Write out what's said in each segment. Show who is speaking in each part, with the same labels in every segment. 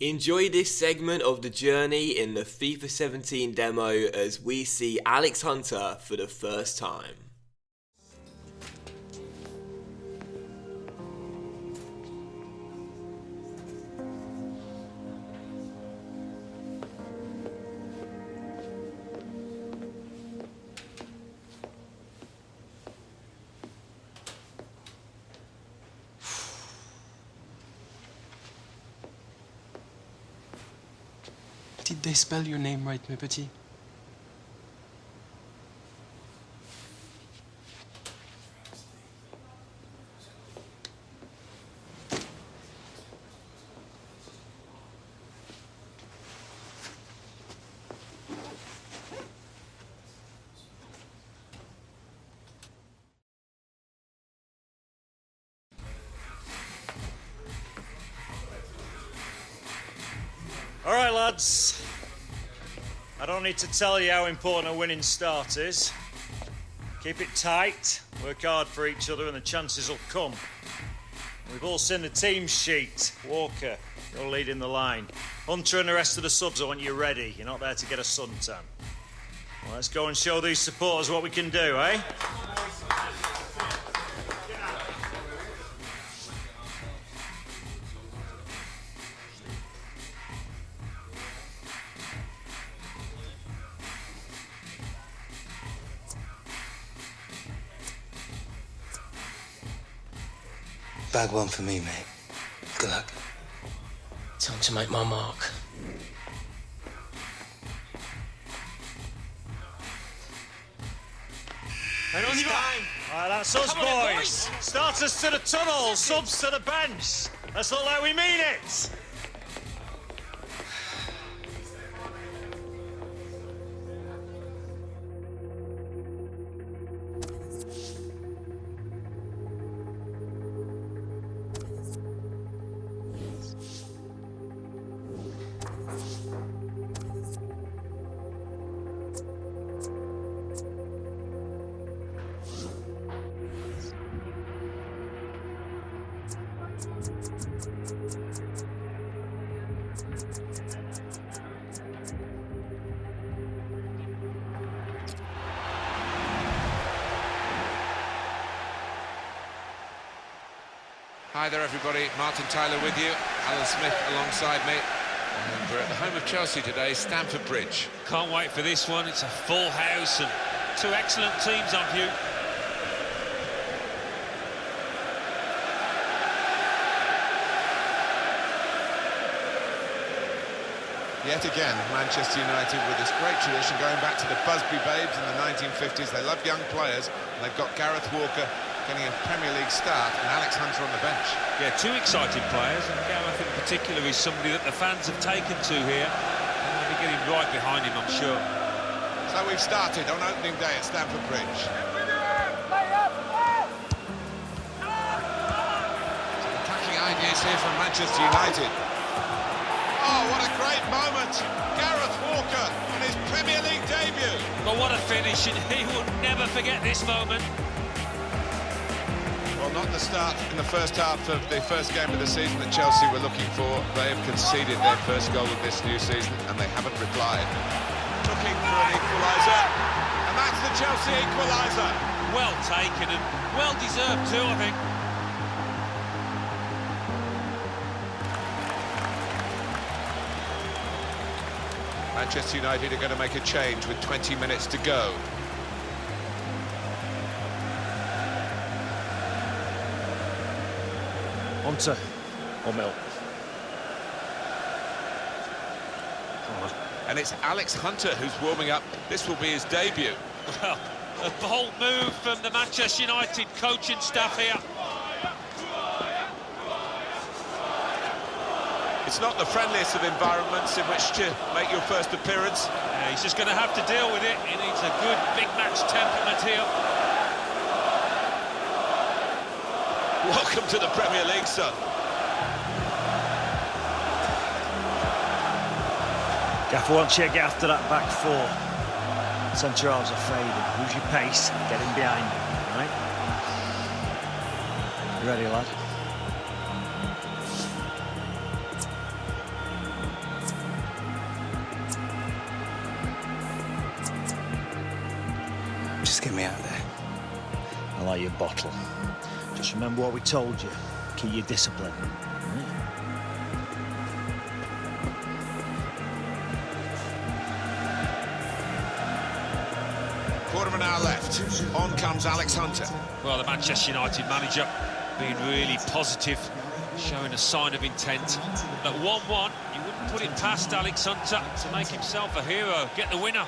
Speaker 1: Enjoy this segment of the journey in the FIFA 17 demo as we see Alex Hunter for the first time.
Speaker 2: Did they spell your name right, mes petits?
Speaker 3: All right, lads. I don't need to tell you how important a winning start is. Keep it tight, work hard for each other, and the chances will come. We've all seen the team sheet. Walker, you're leading the line. Hunter and the rest of the subs, I want you ready. You're not there to get a suntan. Well, let's go and show these supporters what we can do, eh?
Speaker 4: Bag one for me, mate. Good luck.
Speaker 2: Time to make my mark.
Speaker 3: And on your time. All right, that's us, boys. Starters to the tunnel, subs to the bench. Let's look like we mean it.
Speaker 5: Hi there everybody, Martin Tyler with you, Alan Smith alongside me, and we're at the home of Chelsea today, Stamford Bridge.
Speaker 6: Can't wait for this one, it's a full house and two excellent teams on view.
Speaker 5: Yet again, Manchester United with this great tradition going back to the Busby Babes in the 1950s. They love young players, and they've got Gareth Walker getting a Premier League start and Alex Hunter on the bench.
Speaker 6: Yeah, two exciting players, and Gareth in particular is somebody that the fans have taken to here. And they'll be getting right behind him, I'm sure.
Speaker 5: So we've started on opening day at Stamford Bridge. Some attacking ideas here from Manchester United. Oh, what a great moment! Gareth Walker on his Premier League debut.
Speaker 6: But what a finish, and he will never forget this moment.
Speaker 5: Well, not the start in the first half of the first game of the season that Chelsea were looking for. They have conceded their first goal of this new season, and they haven't replied. Looking for an equaliser, and that's the Chelsea equaliser.
Speaker 6: Well taken and well deserved too, I think.
Speaker 5: Manchester United are going to make a change with 20 minutes to go.
Speaker 3: Hunter or Mill?
Speaker 5: And it's Alex Hunter who's warming up. This will be his debut.
Speaker 6: Well, a bold move from the Manchester United coaching staff here.
Speaker 5: It's not the friendliest of environments in which to make your first appearance.
Speaker 6: Yeah, he's just going to have to deal with it. He needs a good big match temperament here.
Speaker 5: Welcome to the Premier League, son.
Speaker 3: Gaffer wants you to get after that back four. Centre halves are fading. Lose your pace, get in behind him, right? You ready, lad? your bottle. Just remember what we told you. Keep your discipline.
Speaker 5: Quarter of an hour left. On comes Alex Hunter.
Speaker 6: Well, the Manchester United manager being really positive, showing a sign of intent. At 1-1, you wouldn't put it past Alex Hunter to make himself a hero, get the winner.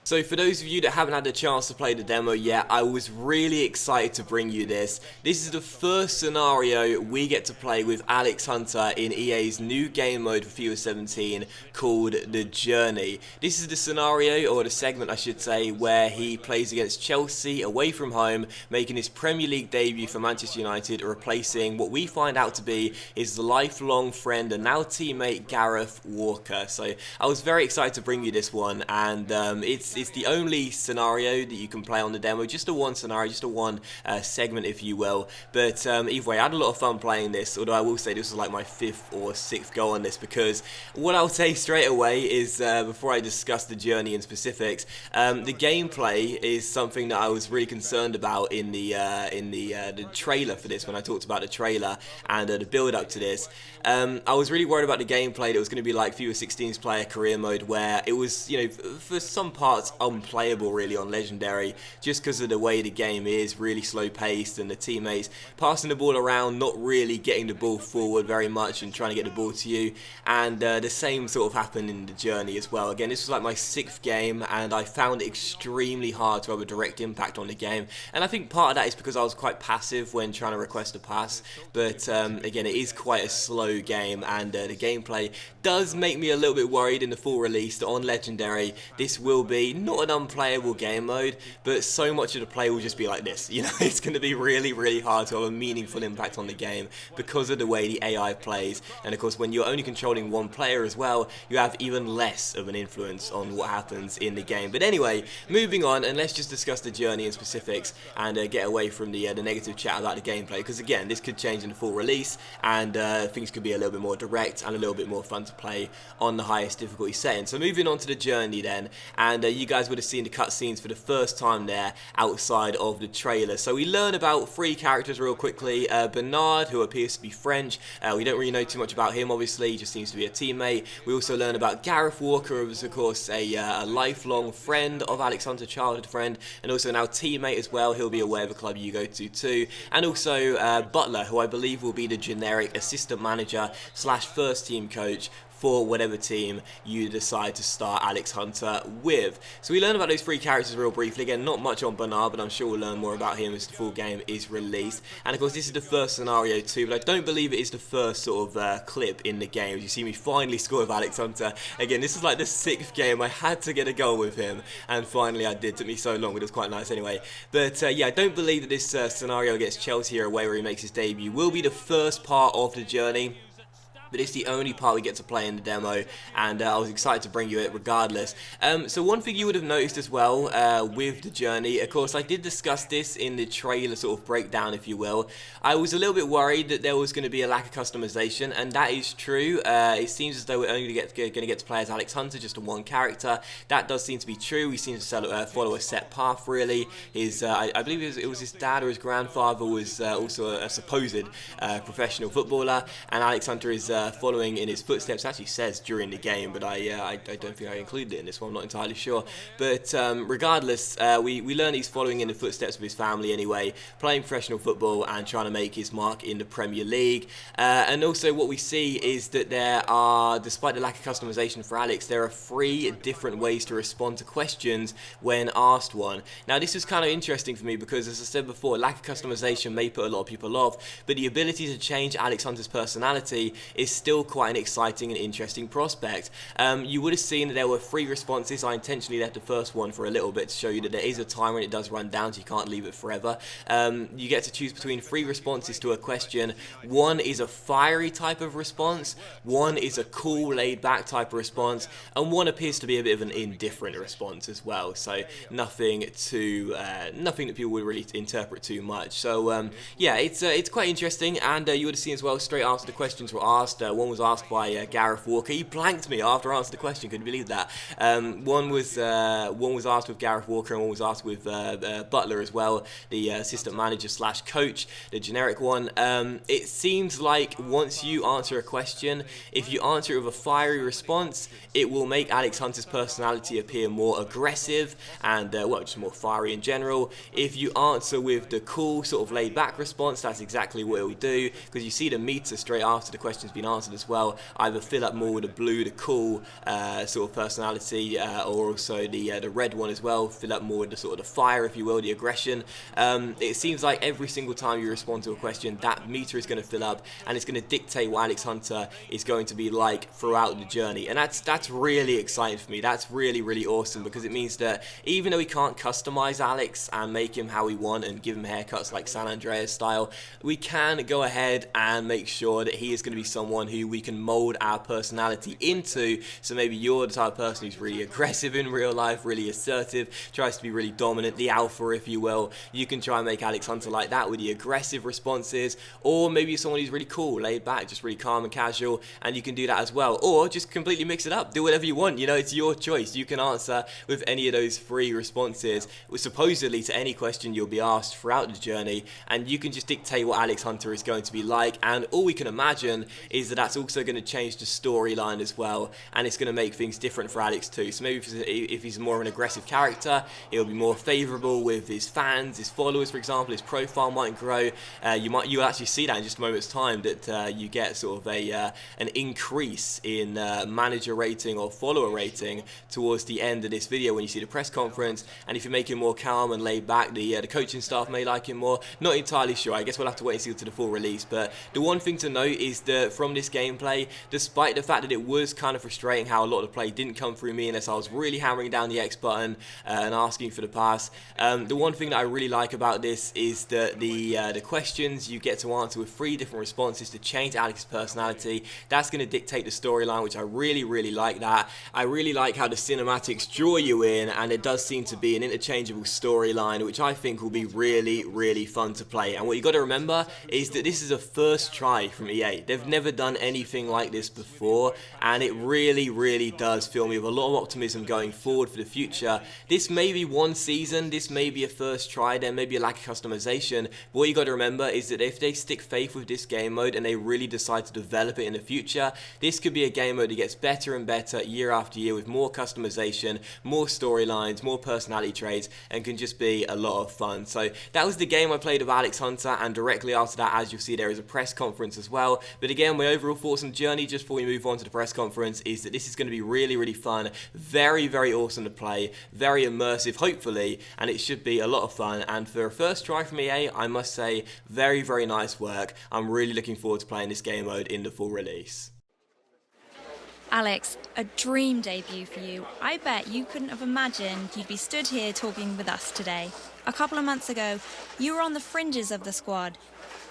Speaker 1: So for those of you that haven't had the chance to play the demo yet, I was really excited to bring you this. This is the first scenario we get to play with Alex Hunter in EA's new game mode for FIFA 17 called The Journey. This is the scenario, or the segment I should say, where he plays against Chelsea away from home, making his Premier League debut for Manchester United, replacing what we find out to be his lifelong friend and now teammate Gareth Walker. So I was very excited to bring you this one, and it's the only scenario that you can play on the demo, just a one scenario, just a one segment if you will, but either way I had a lot of fun playing this, although I will say this was like my 5th or 6th go on this, because what I'll say straight away is, before I discuss the journey in specifics, the gameplay is something that I was really concerned about in the trailer for this, when I talked about the trailer and the build up to this. I was really worried about the gameplay, that it was going to be like FIFA 16's player career mode, where it was, you know, for some parts unplayable really on Legendary, just because of the way the game is, really slow paced, and the teammates passing the ball around, not really getting the ball forward very much and trying to get the ball to you. And the same sort of happened in the journey as well. Again, this was like my 6th game, and I found it extremely hard to have a direct impact on the game, and I think part of that is because I was quite passive when trying to request a pass, but again, it is quite a slow game, and the gameplay does make me a little bit worried in the full release that on Legendary this will be not an unplayable game mode, but so much of the play will just be like this. You know, it's going to be really, really hard to have a meaningful impact on the game because of the way the AI plays, and of course when you're only controlling one player as well, you have even less of an influence on what happens in the game. But anyway, moving on, and let's just discuss the journey in specifics and get away from the negative chat about the gameplay, because again, this could change in the full release, and things could be a little bit more direct and a little bit more fun to play on the highest difficulty setting. So moving on to the journey then, and you guys would have seen the cutscenes for the first time there outside of the trailer. So we learn about 3 characters real quickly. Bernard, who appears to be French. We don't really know too much about him, obviously, he just seems to be a teammate. We also learn about Gareth Walker, who is of course a lifelong friend of Alex Hunter, childhood friend, and also now teammate as well. He'll be aware of the club you go to too. And also Butler, who I believe will be the generic assistant manager slash first team coach for whatever team you decide to start Alex Hunter with. So we learn about those 3 characters real briefly. Again, not much on Bernard, but I'm sure we'll learn more about him as the full game is released. And of course, this is the first scenario too, but I don't believe it is the first sort of clip in the game. As you see me finally score with Alex Hunter. Again, this is like the 6th game I had to get a goal with him, and finally I did. It took me so long, but it was quite nice anyway. But yeah, I don't believe that this scenario against Chelsea away, where he makes his debut, will be the first part of the journey. But it's the only part we get to play in the demo, and I was excited to bring you it regardless. So one thing you would have noticed as well with the journey, of course I did discuss this in the trailer sort of breakdown if you will, I was a little bit worried that there was going to be a lack of customization, and that is true. It seems as though we're only going to get to play as Alex Hunter, just a one character. That does seem to be true. He seems to follow a set path really. His, I believe it was his dad or his grandfather was also a supposed professional footballer, and Alex Hunter is following in his footsteps. Actually says during the game, but I don't think I included it in this one, I'm not entirely sure. But regardless, we learn he's following in the footsteps of his family anyway, playing professional football and trying to make his mark in the Premier League. And also what we see is that there are, despite the lack of customization for Alex, there are 3 different ways to respond to questions when asked one. Now this is kind of interesting for me because, as I said before, lack of customization may put a lot of people off, but the ability to change Alex Hunter's personality is is still quite an exciting and interesting prospect. You would have seen that there were 3 responses. I intentionally left the first one for a little bit to show you that there is a time when it does run down, so you can't leave it forever. You get to choose between 3 responses to a question. 1 is a fiery type of response, 1 is a cool, laid-back type of response, and 1 appears to be a bit of an indifferent response as well. So nothing that people would really interpret too much. So yeah, it's quite interesting, and you would have seen as well straight after the questions were asked. One was asked by Gareth Walker. He blanked me after I answered the question. Couldn't believe that. One was asked with Gareth Walker, and one was asked with Butler as well, the assistant manager / coach, the generic one. It seems like once you answer a question, if you answer it with a fiery response, it will make Alex Hunter's personality appear more aggressive and well, just more fiery in general. If you answer with the cool, sort of laid-back response, that's exactly what it will do, because you see the meter straight after the question's been answered as well either fill up more with the blue, the cool sort of personality, or also the red one as well, fill up more with the sort of the fire, if you will, the aggression. It seems like every single time you respond to a question, that meter is going to fill up, and it's going to dictate what Alex Hunter is going to be like throughout the journey. And that's really exciting for me. That's really, really awesome, because it means that even though we can't customize Alex and make him how we want and give him haircuts like San Andreas style, we can go ahead and make sure that he is going to be someone who we can mold our personality into. So maybe you're the type of person who's really aggressive in real life, really assertive, tries to be really dominant, the alpha, if you will. You can try and make Alex Hunter like that with the aggressive responses, or maybe someone who's really cool, laid back, just really calm and casual, and you can do that as well. Or just completely mix it up, do whatever you want, you know, it's your choice. You can answer with any of those 3 responses, supposedly to any question you'll be asked throughout the journey, and you can just dictate what Alex Hunter is going to be like. And all we can imagine is that that's also going to change the storyline as well, and it's going to make things different for Alex too. So maybe if he's more of an aggressive character, he'll be more favourable with his fans, his followers, for example. His profile might grow. You'll actually see that in just a moment's time, that you get sort of an increase in manager rating or follower rating towards the end of this video when you see the press conference. And if you make him more calm and laid back, the coaching staff may like him more. Not entirely sure. I guess we'll have to wait and see to the full release. But the one thing to note is that from this gameplay, despite the fact that it was kind of frustrating how a lot of the play didn't come through me unless I was really hammering down the X button and asking for the pass, the one thing that I really like about this is that the questions you get to answer with 3 different responses to change Alex's personality. That's going to dictate the storyline, which I really, really like that. I really like how the cinematics draw you in, and it does seem to be an interchangeable storyline, which I think will be really, really fun to play. And what you got to remember is that this is a first try from EA. They've never done anything like this before, and it really, really does fill me with a lot of optimism going forward for the future. This may be one season, this may be a first try, there may be a lack of customization, but what you got to remember is that if they stick faith with this game mode and they really decide to develop it in the future, this could be a game mode that gets better and better year after year with more customization, more storylines, more personality traits, and can just be a lot of fun. So that was the game I played of Alex Hunter, and directly after that, as you'll see, there is a press conference as well. But again, my overall thoughts on the journey, just before we move on to the press conference, is that this is going to be really, really fun, very, very awesome to play, very immersive, hopefully, and it should be a lot of fun. And for a first try from EA, I must say, very, very nice work. I'm really looking forward to playing this game mode in the full release.
Speaker 7: Alex, a dream debut for you. I bet you couldn't have imagined you'd be stood here talking with us today. A couple of months ago, you were on the fringes of the squad.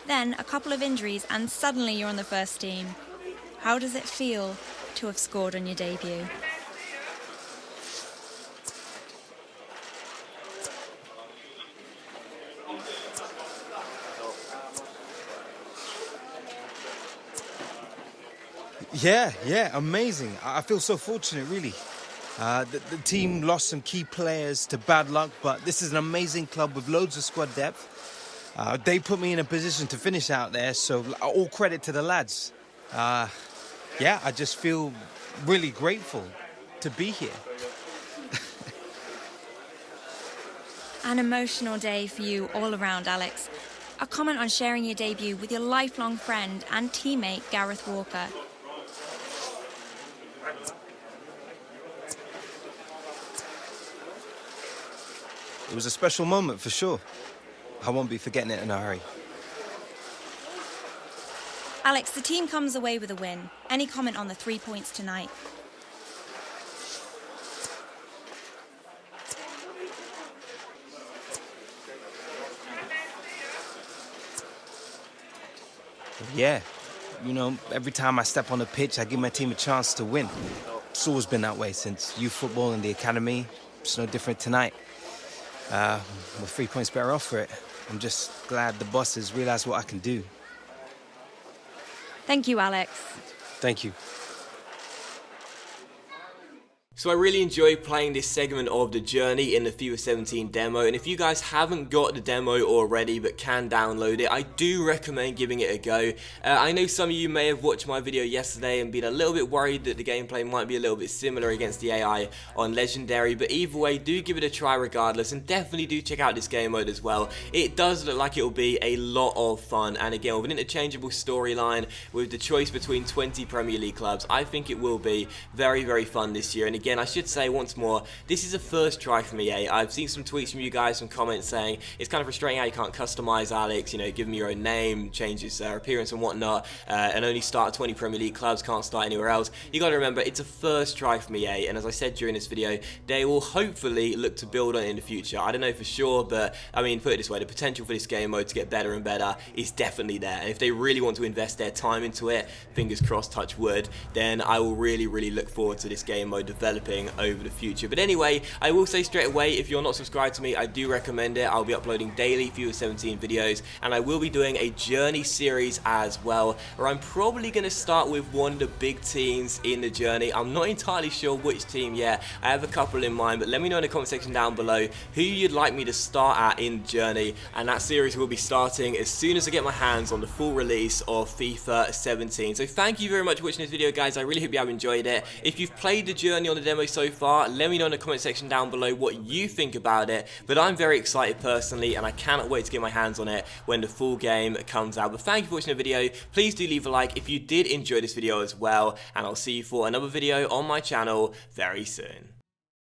Speaker 7: Then a couple of injuries and suddenly you're on the first team. How does it feel to have scored on your debut?
Speaker 8: Yeah, amazing. I feel so fortunate, really. The team lost some key players to bad luck, but this is an amazing club with loads of squad depth. They put me in a position to finish out there, so all credit to the lads. Yeah, I just feel really grateful to be here.
Speaker 7: An emotional day for you all around, Alex. A comment on sharing your debut with your lifelong friend and teammate, Gareth Walker.
Speaker 8: It was a special moment for sure. I won't be forgetting it in a hurry.
Speaker 7: Alex, the team comes away with a win. Any comment on the 3 points tonight?
Speaker 8: Yeah, you know, every time I step on the pitch, I give my team a chance to win. It's always been that way since youth football and the academy. It's no different tonight. We're 3 points better off for it. I'm just glad the bosses realize what I can do.
Speaker 7: Thank you, Alex.
Speaker 8: Thank you.
Speaker 1: So I really enjoyed playing this segment of the journey in the FIFA 17 demo, and if you guys haven't got the demo already but can download it, I do recommend giving it a go. I know some of you may have watched my video yesterday and been a little bit worried that the gameplay might be a little bit similar against the AI on Legendary, but either way, do give it a try regardless, and definitely do check out this game mode as well. It does look like it will be a lot of fun, and again, with an interchangeable storyline, with the choice between 20 Premier League clubs, I think it will be very, very fun this year. And again, I should say once more, this is a first try from EA. I've seen some tweets from you guys, some comments saying it's kind of frustrating how you can't customize Alex, you know, give him your own name, change his appearance and whatnot, and only start at 20 Premier League clubs, can't start anywhere else. You got to remember, it's a first try from EA, and as I said during this video, they will hopefully look to build on it in the future. I don't know for sure, but I mean, put it this way, the potential for this game mode to get better and better is definitely there, and if they really want to invest their time into it, fingers crossed, touch wood, then I will really, really look forward to this game mode developing over the future. But anyway, I will say straight away, if you're not subscribed to me, I do recommend it. I'll be uploading daily FIFA 17 videos, and I will be doing a journey series as well, where I'm probably going to start with one of the big teams in the journey. I'm not entirely sure which team yet. I have a couple in mind, but let me know in the comment section down below who you'd like me to start at in journey, and that series will be starting as soon as I get my hands on the full release of FIFA 17. So thank you very much for watching this video, guys. I really hope you have enjoyed it. If you've played the journey on the demo so far, let me know in the comment section down below what you think about it, but I'm very excited personally, and I cannot wait to get my hands on it when the full game comes out. But thank you for watching the video. Please do leave a like if you did enjoy this video as well, and I'll see you for another video on my channel very soon.